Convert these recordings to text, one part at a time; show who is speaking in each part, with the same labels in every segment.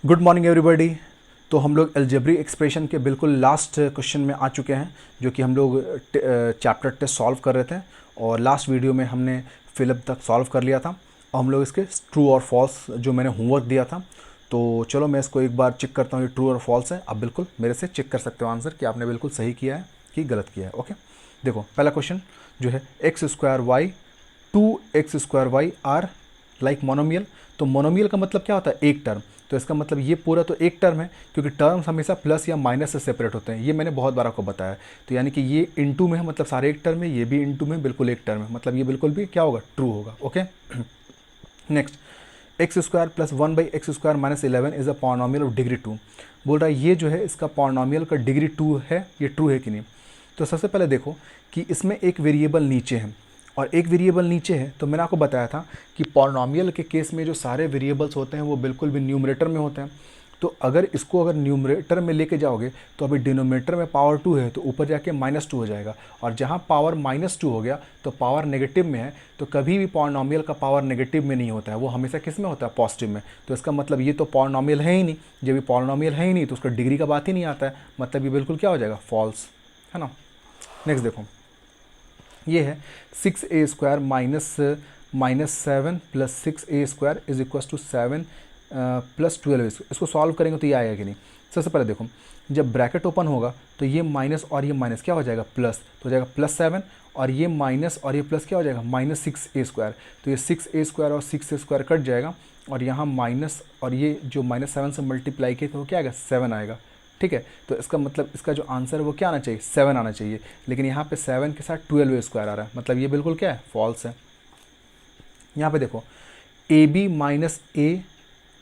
Speaker 1: Good morning everybody. तो हम लोग अलजेब्रिक एक्सप्रेशन के बिल्कुल लास्ट क्वेश्चन में आ चुके हैं, जो कि हम लोग चैप्टर टेस्ट सॉल्व कर रहे थे और लास्ट वीडियो में हमने फिलअप तक सॉल्व कर लिया था और हम लोग इसके ट्रू और फॉल्स जो मैंने होमवर्क दिया था, तो चलो मैं इसको एक बार चेक करता हूँ ये ट्रू और फॉल्स है। आप बिल्कुल मेरे से चेक कर सकते हो आंसर कि आपने बिल्कुल सही किया है कि गलत किया है। ओके, देखो पहला क्वेश्चन जो है x square y 2x² are like monomial. तो मोनोमियल का मतलब क्या होता है? एक टर्म। तो इसका मतलब ये पूरा तो एक टर्म है, क्योंकि टर्म्स हमेशा प्लस या माइनस से सेपरेट होते हैं। ये मैंने बहुत बार आपको बताया। तो यानी कि ये इनटू में है, मतलब सारे एक टर्म है, ये भी इनटू में बिल्कुल एक टर्म है, मतलब ये बिल्कुल भी क्या होगा? ट्रू होगा। Okay, next, x square plus 1/x² minus 11 is a polynomial of degree 2। बोल रहा है ये जो है इसका पॉलिनोमियल का डिग्री 2 है, ये ट्रू है कि नहीं। तो सबसे पहले देखो कि इसमें एक वेरिएबल नीचे है और एक वेरिएबल नीचे है। तो मैंने आपको बताया था कि पॉलिनोमियल के केस में जो सारे वेरिएबल्स होते हैं वो बिल्कुल भी न्यूमरेटर में होते हैं। तो अगर न्यूमरेटर में लेके जाओगे तो अभी डिनोमिनेटर में पावर 2 है तो ऊपर जाके -2 हो जाएगा, और जहाँ पावर -2 हो गया तो पावर नेगेटिव में है। तो कभी भी पॉलिनोमियल का पावर नेगेटिव में नहीं होता है, वो हमेशा किस में होता है? पॉजिटिव में। तो इसका मतलब ये तो पॉलिनोमियल है ही नहीं। जब ये पॉलिनोमियल है ही नहीं तो उसका डिग्री का बात ही नहीं आता है, मतलब ये बिल्कुल क्या हो जाएगा? फॉल्स, है ना। नेक्स्ट देखो, ये है 6a² minus 7 plus 6a² is equal to 7 plus 12। इसको सॉल्व करेंगे तो ये आएगा कि नहीं। सबसे पहले देखो, जब ब्रैकेट ओपन होगा तो ये माइनस और ये माइनस क्या हो जाएगा? प्लस। तो हो जाएगा +7, और ये माइनस और ये प्लस क्या हो जाएगा? -6a²। तो ये 6a² और 6a² कट जाएगा, और यहाँ माइनस और ये जो -7 से मल्टीप्लाई किए तो वो क्या आएगा? 7 आएगा। ठीक है, तो इसका मतलब इसका जो आंसर है वो क्या आना चाहिए? 7 आना चाहिए। लेकिन यहाँ पे 7 के साथ 12a² आ रहा है, मतलब ये बिल्कुल क्या है? फॉल्स है। यहाँ पे देखो, AB minus A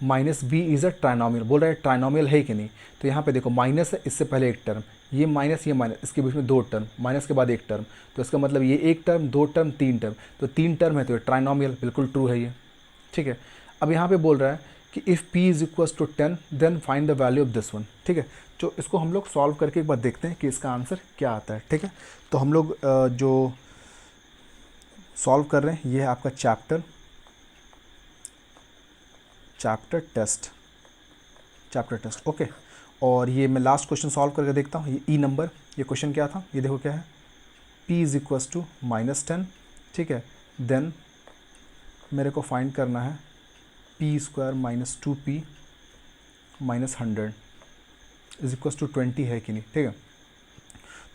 Speaker 1: minus B is a trinomial. बोल रहा है ट्राइनोमियल है कि नहीं। तो यहाँ पे देखो माइनस है, इससे पहले एक टर्म, ये माइनस, इसके बीच में दो टर्म, माइनस के बाद एक टर्म। तो इसका मतलब ये एक टर्म, दो टर्म, तीन टर्म, तो तीन टर्म है तो ये ट्राइनोमियल, बिल्कुल ट्रू है ये। ठीक है, अब यहाँ पे बोल रहा है कि if p is equal to 10 then find the value of this one. ठीक है, तो इसको हम लोग सॉल्व करके एक बार देखते हैं कि इसका आंसर क्या आता है। ठीक है, तो हम लोग जो सॉल्व कर रहे हैं ये है आपका चैप्टर टेस्ट। ओके, और ये मैं लास्ट क्वेश्चन सॉल्व करके देखता हूँ। ये ई नंबर, ये क्वेश्चन क्या था, ये देखो क्या है, p इज इक्वल टू -10। ठीक है, देन मेरे को फाइंड करना है p² minus 2p minus 100 is equal to 20 है कि नहीं। ठीक है,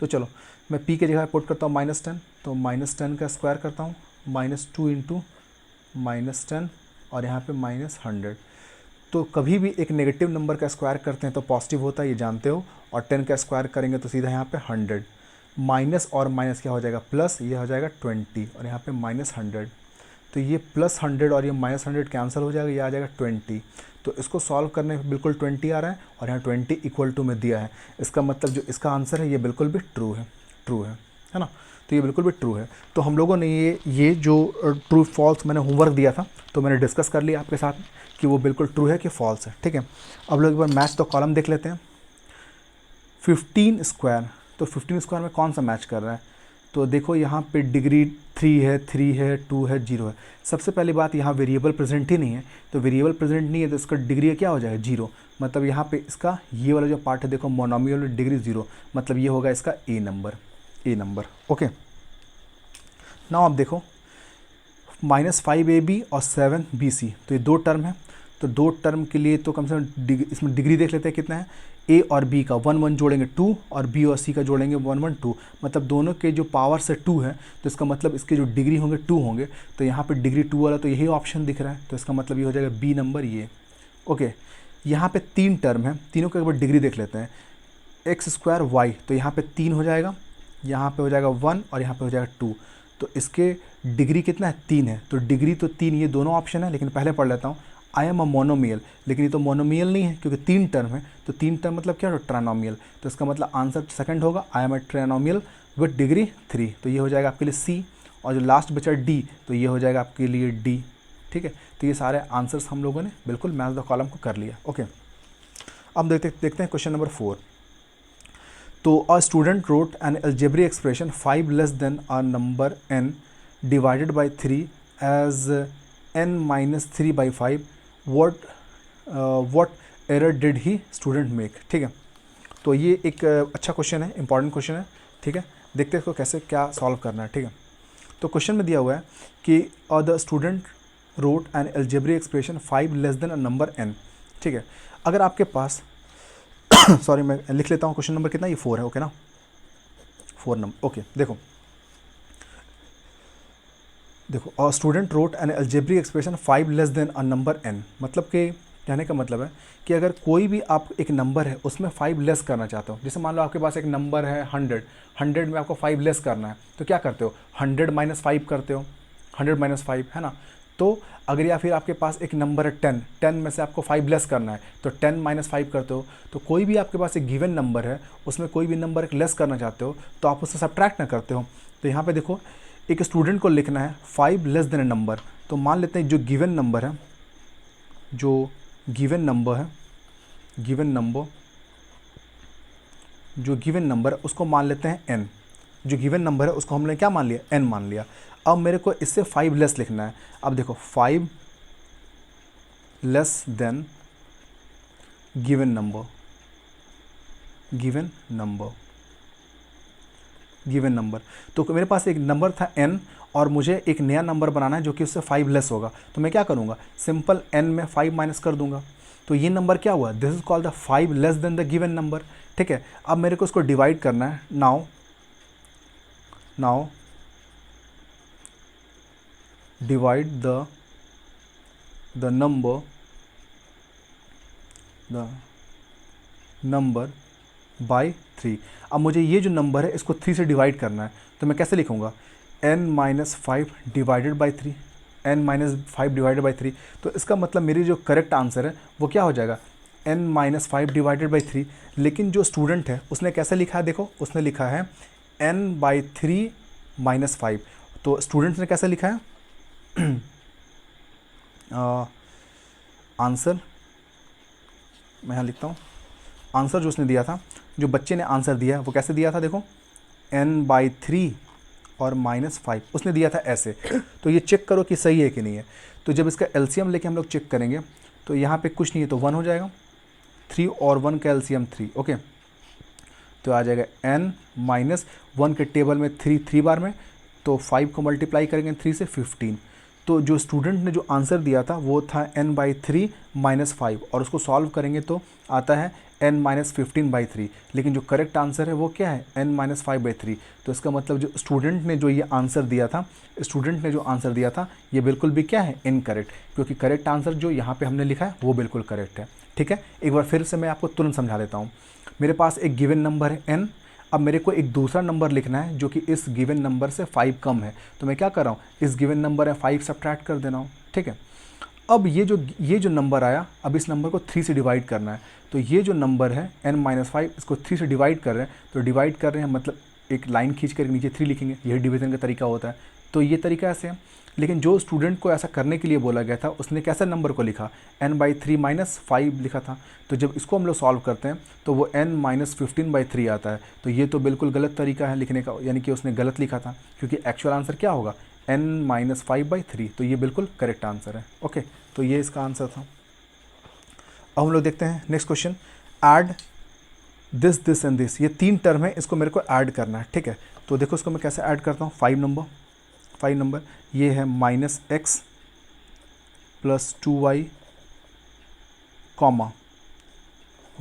Speaker 1: तो चलो मैं p के जगह पुट करता हूँ -10, तो -10 का स्क्वायर करता हूँ, -2 इंटू -10 और यहाँ पे -100। तो कभी भी एक नेगेटिव नंबर का स्क्वायर करते हैं तो पॉजिटिव होता है, ये जानते हो, और 10 का स्क्वायर करेंगे तो सीधा यहाँ पे 100। माइनस और माइनस क्या हो जाएगा? प्लस, ये हो जाएगा 20 और यहाँ पे -100। तो ये +100 और ये -100 कैंसिल हो जाएगा, ये आ जाएगा 20। तो इसको सॉल्व करने में बिल्कुल 20 आ रहा है और यहाँ 20 इक्वल टू में दिया है। इसका मतलब जो इसका आंसर है ये बिल्कुल भी ट्रू है ना। तो ये बिल्कुल भी ट्रू है। तो हम लोगों ने ये जो ट्रू फॉल्स मैंने होमवर्क दिया था तो मैंने डिस्कस कर लिया आपके साथ कि वो बिल्कुल ट्रू है कि फॉल्स है। ठीक है, अब लोग एक बार मैच द कॉलम देख लेते हैं। 15², तो 15² में कौन सा मैच कर रहा है? तो देखो यहाँ पे डिग्री 3 है 2 है 0 है। सबसे पहली बात, यहाँ वेरिएबल प्रेजेंट ही नहीं है, तो वेरिएबल प्रेजेंट नहीं है तो इसका डिग्री क्या हो जाएगा? 0। मतलब यहाँ पे इसका ये वाला जो पार्ट है देखो, मोनोमियल डिग्री 0, मतलब ये होगा इसका ए नंबर। ओके, नाउ आप देखो -5ab और 7bc, तो ये दो टर्म है। तो दो टर्म के लिए तो कम से कम इसमें डिग्री देख लेते हैं कितना है। ए और बी का 1 1 जोड़ेंगे 2, और बी और सी का जोड़ेंगे 1 1 2, मतलब दोनों के जो पावर से 2 है, तो इसका मतलब इसके जो डिग्री होंगे 2 होंगे। तो यहाँ पे डिग्री 2 वाला तो यही ऑप्शन दिख रहा है, तो इसका मतलब ये हो जाएगा बी नंबर ये। ओके, यहाँ पे तीन टर्म है, तीनों के एक बार डिग्री देख लेते हैं। x² y, तो यहाँ पे 3 हो जाएगा, यहाँ पे हो जाएगा 1 और यहाँ पे हो जाएगा 2। तो इसके डिग्री कितना है? 3 है। तो डिग्री तो 3, ये दोनों ऑप्शन है, लेकिन पहले पढ़ लेता हूँ। आई एम अ मोनोमियल, लेकिन ये तो मोनोमियल नहीं है क्योंकि 3 टर्म है। तो 3 टर्म मतलब क्या? ट्राइनोमियल। तो इसका मतलब आंसर सेकंड होगा, I am a trinomial with degree 3। तो ये हो जाएगा आपके लिए सी, और जो लास्ट बचा डी तो ये हो जाएगा आपके लिए डी। ठीक है, तो ये सारे आंसर्स हम लोगों ने बिल्कुल मैच द कॉलम को कर लिया। ओके, अब देखते हैं क्वेश्चन नंबर 4। तो a student wrote an algebraic expression 5 less than a number n divided by 3 as n -3/5 what error did he student make. ठीक है, तो ये एक अच्छा क्वेश्चन है, इंपॉर्टेंट क्वेश्चन है। ठीक है, देखते हैं इसको कैसे क्या सॉल्व करना है। ठीक है, तो क्वेश्चन में दिया हुआ है कि the student wrote an algebraic expression 5 less than a number n। ठीक है, अगर आपके पास सॉरी मैं लिख लेता हूँ क्वेश्चन नंबर कितना, ये 4 है, ओके ना, 4 नंबर। ओके, देखो student wrote an algebraic expression 5 less than a number n, मतलब कि कहने का मतलब है कि अगर कोई भी आप एक नंबर है उसमें 5 लेस करना चाहते हो, जैसे मान लो आपके पास एक नंबर है 100 में आपको 5 लेस करना है, तो क्या करते हो, 100 - 5 करते हो, 100 - 5 है ना। तो अगर या फिर आपके पास एक नंबर है 10 में से आपको 5 लेस करना है, तो 10 - 5 करते हो। तो कोई भी आपके पास एक गिवन नंबर है, उसमें कोई भी नंबर एक लेस करना चाहते हो, तो आप उससे सब्ट्रैक्ट ना करते हो। तो यहाँ पे देखो एक स्टूडेंट को लिखना है 5 लेस देन ए नंबर, तो मान लेते हैं जो गिवन नंबर है, जो गिवन नंबर है, जो गिवन नंबर है उसको मान लेते हैं n। जो गिवन नंबर है उसको हमने क्या मान लिया, n मान लिया। अब मेरे को इससे 5 लेस लिखना है। अब देखो 5 लेस देन गिवन नंबर, तो मेरे पास एक नंबर था n और मुझे एक नया नंबर बनाना है जो कि उससे 5 लेस होगा। तो मैं क्या करूँगा, सिंपल n में 5 माइनस कर दूंगा। तो ये नंबर क्या हुआ, this is called the 5 less then the given number. ठीक है, अब मेरे को इसको डिवाइड करना है। Now divide the number by 3। अब मुझे ये जो नंबर है इसको 3 से डिवाइड करना है, तो मैं कैसे लिखूँगा, n - 5 divided by 3, n - 5 divided by 3। तो इसका मतलब मेरी जो करेक्ट आंसर है वो क्या हो जाएगा, n - 5 डिवाइडेड बाई 3। लेकिन जो स्टूडेंट है उसने कैसे लिखा है, देखो उसने लिखा है n/3 - 5। तो स्टूडेंट ने कैसे लिखा है, आंसर मैं यहाँ लिखता हूँ, आंसर जो उसने दिया था, जो बच्चे ने आंसर दिया वो कैसे दिया था, देखो n/3 और -5 उसने दिया था ऐसे। तो ये चेक करो कि सही है कि नहीं है। तो जब इसका एलसीएम लेके हम लोग चेक करेंगे तो यहाँ पे कुछ नहीं है तो 1 हो जाएगा, 3 और 1 का एलसीएम 3, ओके। तो आ जाएगा n - 1 के टेबल में 3 बार में, तो 5 को मल्टीप्लाई करेंगे 3 से 15। तो जो स्टूडेंट ने जो आंसर दिया था वो था n/3 - 5 और उसको सॉल्व करेंगे तो आता है n - 15/3। लेकिन जो करेक्ट आंसर है वो क्या है, n - 5/3। तो इसका मतलब जो स्टूडेंट ने जो ये आंसर दिया था, ये बिल्कुल भी क्या है, इनकरेक्ट, क्योंकि करेक्ट आंसर जो यहाँ पे हमने लिखा है वो बिल्कुल करेक्ट है। ठीक है, एक बार फिर से मैं आपको तुरंत समझा देता हूँ। मेरे पास एक गिवन नंबर है n, अब मेरे को एक दूसरा नंबर लिखना है जो कि इस गिवन नंबर से 5 कम है। तो मैं क्या कर रहा हूँ, इस गिवन नंबर है 5 सब्ट्रैक्ट कर देना हूँ। ठीक है, अब ये जो नंबर आया, अब इस नंबर को 3 से डिवाइड करना है। तो ये जो नंबर है n - 5 इसको 3 से डिवाइड कर रहे हैं, तो डिवाइड कर रहे हैं मतलब एक लाइन खींच कर नीचे 3 लिखेंगे, यही डिवीजन का तरीका होता है। तो ये तरीका ऐसे है। लेकिन जो स्टूडेंट को ऐसा करने के लिए बोला गया था उसने कैसे नंबर को लिखा, n/3 - 5 लिखा था। तो जब इसको हम लोग सॉल्व करते हैं तो वो n - 15/3 आता है। तो ये तो बिल्कुल गलत तरीका है लिखने का, यानी कि उसने गलत लिखा था, क्योंकि एक्चुअल आंसर क्या होगा, n - 5/3। तो ये बिल्कुल करेक्ट आंसर है। ओके, तो ये इसका आंसर था। अब हम लोग देखते हैं next question, add this and this. ये 3 टर्म है, इसको मेरे को ऐड करना है। ठीक है, तो देखो इसको मैं कैसे ऐड करता हूँ। 5 नंबर ये है -x + 2y, comma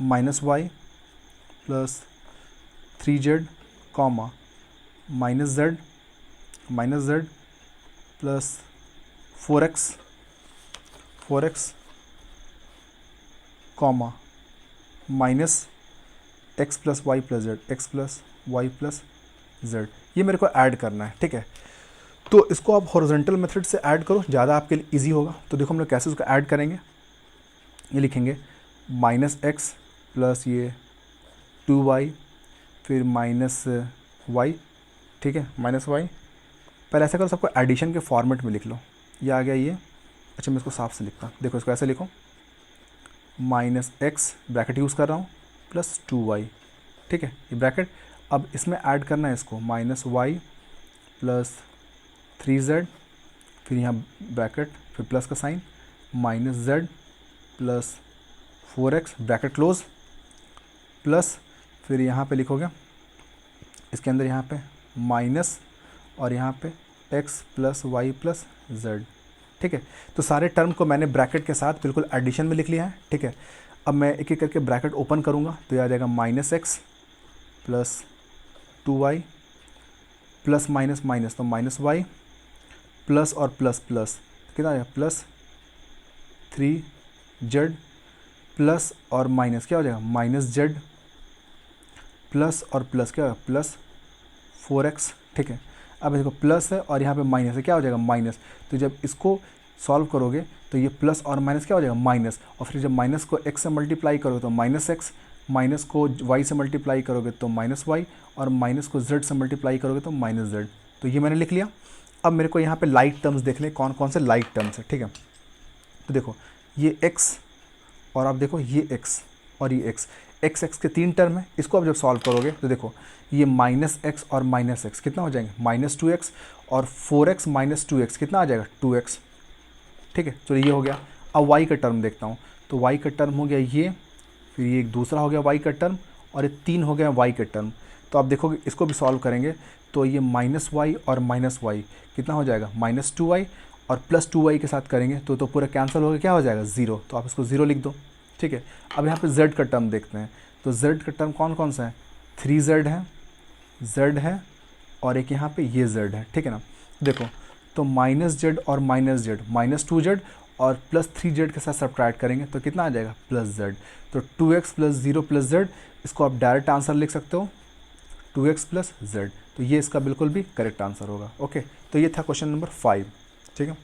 Speaker 1: -y + 3z, comma -z + 4x, comma -x + y + z, x + y + z। ये मेरे को ऐड करना है। ठीक है, तो इसको आप हॉरिजॉन्टल मेथड से ऐड करो, ज़्यादा आपके लिए इजी होगा। तो देखो हम लोग कैसे उसको ऐड करेंगे, ये लिखेंगे -x + ये 2y, फिर -y। ठीक है, -y। पहले ऐसा करो, सबको एडिशन के फॉर्मेट में लिख लो। ये आ गया ये। अच्छा, मैं इसको साफ से लिखता हूँ, देखो इसको ऐसे लिखो, -x ब्रैकेट यूज़ कर रहा हूँ + 2y। ठीक है, ये ब्रैकेट। अब इसमें ऐड करना है इसको -y + 3z, फिर यहाँ ब्रैकेट, फिर प्लस का sign, -z + 4x bracket close plus फिर यहाँ पे लिखोगे इसके अंदर यहाँ पे माइनस और यहाँ पे x plus y plus z. ठीक है, तो सारे टर्म को मैंने ब्रैकेट के साथ बिल्कुल एडिशन में लिख लिया है। ठीक है, अब मैं एक एक करके ब्रैकेट ओपन करूँगा तो यह आ जाएगा minus x plus 2y plus minus minus तो माइनस वाई प्लस और प्लस प्लस कितना आ जाएगा प्लस 3z प्लस और माइनस क्या हो जाएगा माइनस z प्लस और प्लस क्या होगा प्लस 4x। ठीक है, अब देखो प्लस है और यहाँ पे माइनस है, क्या हो जाएगा माइनस। तो जब इसको सॉल्व करोगे तो ये प्लस और माइनस क्या हो जाएगा माइनस, और फिर जब माइनस को x से मल्टीप्लाई करोगे तो माइनस एक्स, माइनस को y से मल्टीप्लाई करोगे तो माइनस वाई, और माइनस को z से मल्टीप्लाई करोगे तो माइनस जेड। तो ये मैंने लिख लिया। अब मेरे को यहाँ पे लाइक टर्म्स देख लें कौन कौन से लाइक टर्म्स है। ठीक है, तो देखो ये x और आप देखो ये x और ये x के 3 टर्म है। इसको अब जब सॉल्व करोगे तो देखो ये माइनस एक्स और माइनस एक्स कितना हो जाएंगे माइनस 2x, और 4x माइनस 2x कितना आ जाएगा 2x। ठीक है, चलो ये हो गया। अब y का टर्म देखता हूँ, तो y का टर्म हो गया ये, फिर ये एक दूसरा हो गया y का टर्म, और ये 3 हो गया y का टर्म। तो आप देखोगे इसको भी सॉल्व करेंगे तो ये माइनस वाई और माइनस वाई कितना हो जाएगा माइनस 2y, और प्लस 2y के साथ करेंगे तो पूरा कैंसिल हो गया, क्या हो जाएगा 0। तो आप इसको 0 लिख दो। ठीक है, अब यहाँ पे z का टर्म देखते हैं, तो z का टर्म कौन कौन सा है 3z है, z है, और एक यहाँ पे ये z है। ठीक है ना, देखो तो माइनस जेड और माइनस जेड माइनस 2z और प्लस 3z के साथ सब्ट्रैक्ट करेंगे तो कितना आ जाएगा प्लस z। तो 2x प्लस 0 प्लस z, इसको आप डायरेक्ट आंसर लिख सकते हो 2x प्लस z। तो ये इसका बिल्कुल भी करेक्ट आंसर होगा। ओके, तो ये था क्वेश्चन नंबर 5। ठीक है,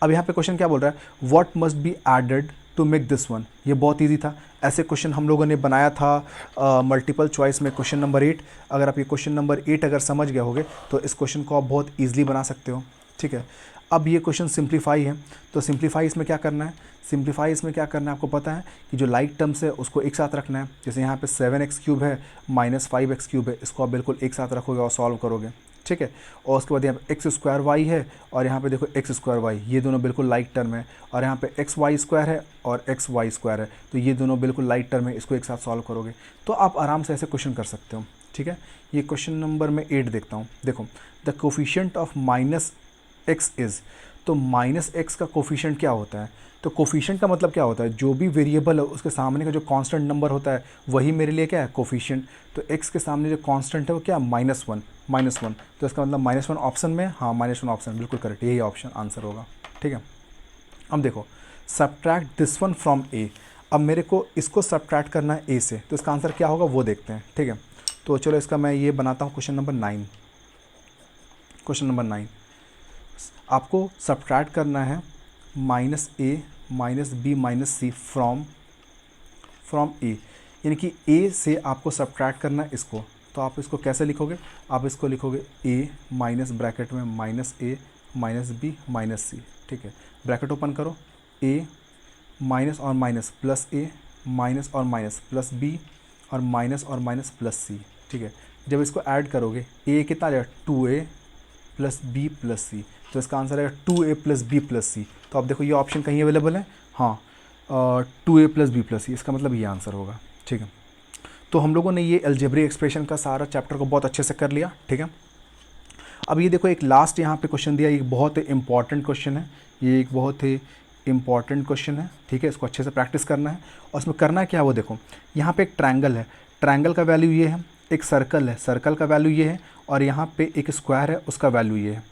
Speaker 1: अब यहाँ पे क्वेश्चन क्या बोल रहा है what must be added to make this one. ये बहुत ईजी था, ऐसे क्वेश्चन हम लोगों ने बनाया था मल्टीपल चॉइस में क्वेश्चन नंबर 8। अगर आप ये क्वेश्चन नंबर 8 अगर समझ गए होगे तो इस क्वेश्चन को आप बहुत ईजिली बना सकते हो। ठीक है, अब ये क्वेश्चन सिंप्लीफाई है, तो सिंप्लीफाई इसमें क्या करना है, सिंप्लीफाई इसमें क्या करना है आपको पता है कि जो लाइक टर्म्स है उसको एक साथ रखना है। जैसे यहाँ पे 7x³ है माइनस 5x³ है, इसको आप बिल्कुल एक साथ रखोगे और सॉल्व करोगे। ठीक है, और उसके बाद यहाँ पे x² है और यहाँ पे देखो x²y, ये दोनों बिल्कुल लाइक टर्म है, और यहाँ पे xy² है और xy² है, तो ये दोनों बिल्कुल लाइक टर्म है, इसको एक साथ सॉल्व करोगे तो आप आराम से ऐसे क्वेश्चन कर सकते हो। ठीक है, ये क्वेश्चन नंबर मैं 8 देखता हूँ। देखो the coefficient of minus x is, तो माइनस एक्स का कोफिशिएंट क्या होता है, तो कोफिशिएंट का मतलब क्या होता है जो भी वेरिएबल है उसके सामने का जो कांस्टेंट नंबर होता है वही मेरे लिए क्या है कोफिशिएंट। तो x के सामने जो कांस्टेंट है वो क्या -1, तो इसका मतलब -1 ऑप्शन में, हाँ -1 ऑप्शन बिल्कुल करेक्ट, यही ऑप्शन आंसर होगा। ठीक है, अब देखो subtract this one from a, अब मेरे को इसको सब्ट्रैक्ट करना है a से, तो इसका आंसर क्या होगा वो देखते हैं। ठीक है, तो चलो इसका मैं ये बनाता हूँ क्वेश्चन नंबर 9। क्वेश्चन नंबर 9 आपको सब्ट्रैक्ट करना है -a -b -c from a, यानी कि a से आपको सब्ट्रैक्ट करना है इसको। तो आप इसको कैसे लिखोगे, आप इसको लिखोगे a माइनस ब्रैकेट में -a -b -c। ठीक है, ब्रैकेट ओपन करो, a माइनस और माइनस प्लस a माइनस और माइनस प्लस b और माइनस प्लस c। ठीक है, जब इसको ऐड करोगे a कितना आ जाएगा 2a plus b plus c, तो इसका आंसर आएगा 2a plus b plus c। तो आप देखो ये ऑप्शन कहीं अवेलेबल है, हाँ 2a plus b plus c, इसका मतलब ये आंसर होगा। ठीक है, तो हम लोगों ने ये अलजेब्रिक एक्सप्रेशन का सारा चैप्टर को बहुत अच्छे से कर लिया। ठीक है, अब ये देखो एक लास्ट यहाँ पे क्वेश्चन दिया, एक बहुत ही इंपॉर्टेंट क्वेश्चन है, ये एक बहुत ही इंपॉर्टेंट क्वेश्चन है। ठीक है, इसको अच्छे से प्रैक्टिस करना है, और इसमें करना क्या है वो देखो, यहाँ पे एक ट्रायंगल है, ट्रायंगल का वैल्यू ये है, एक सर्कल है, सर्कल का वैल्यू ये है, और यहाँ पे एक स्क्वायर है उसका वैल्यू ये है।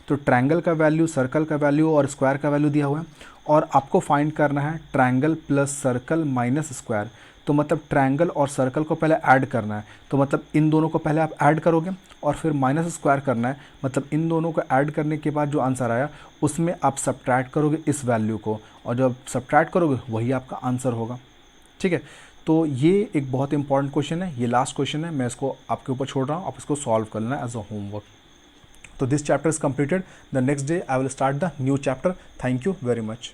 Speaker 1: तो ट्रायंगल का वैल्यू, सर्कल का वैल्यू और स्क्वायर का वैल्यू दिया हुआ है, और आपको फाइंड करना है triangle plus circle minus square. तो मतलब ट्रायंगल और सर्कल को पहले ऐड करना है, तो मतलब इन दोनों को पहले आप ऐड करोगे और फिर माइनस स्क्वायर करना है, मतलब इन दोनों को ऐड करने के बाद जो आंसर आया उसमें आप सब्ट्रैक्ट करोगे इस वैल्यू को, और जब सब्ट्रैक्ट करोगे वही आपका आंसर होगा। ठीक है, तो ये एक बहुत इंपॉर्टेंट क्वेश्चन है, ये लास्ट क्वेश्चन है, मैं इसको आपके ऊपर छोड़ रहा हूँ, आप इसको सॉल्व कर लेना एज अ होमवर्क। तो this chapter is completed. The next day I will start the new chapter. Thank you very much.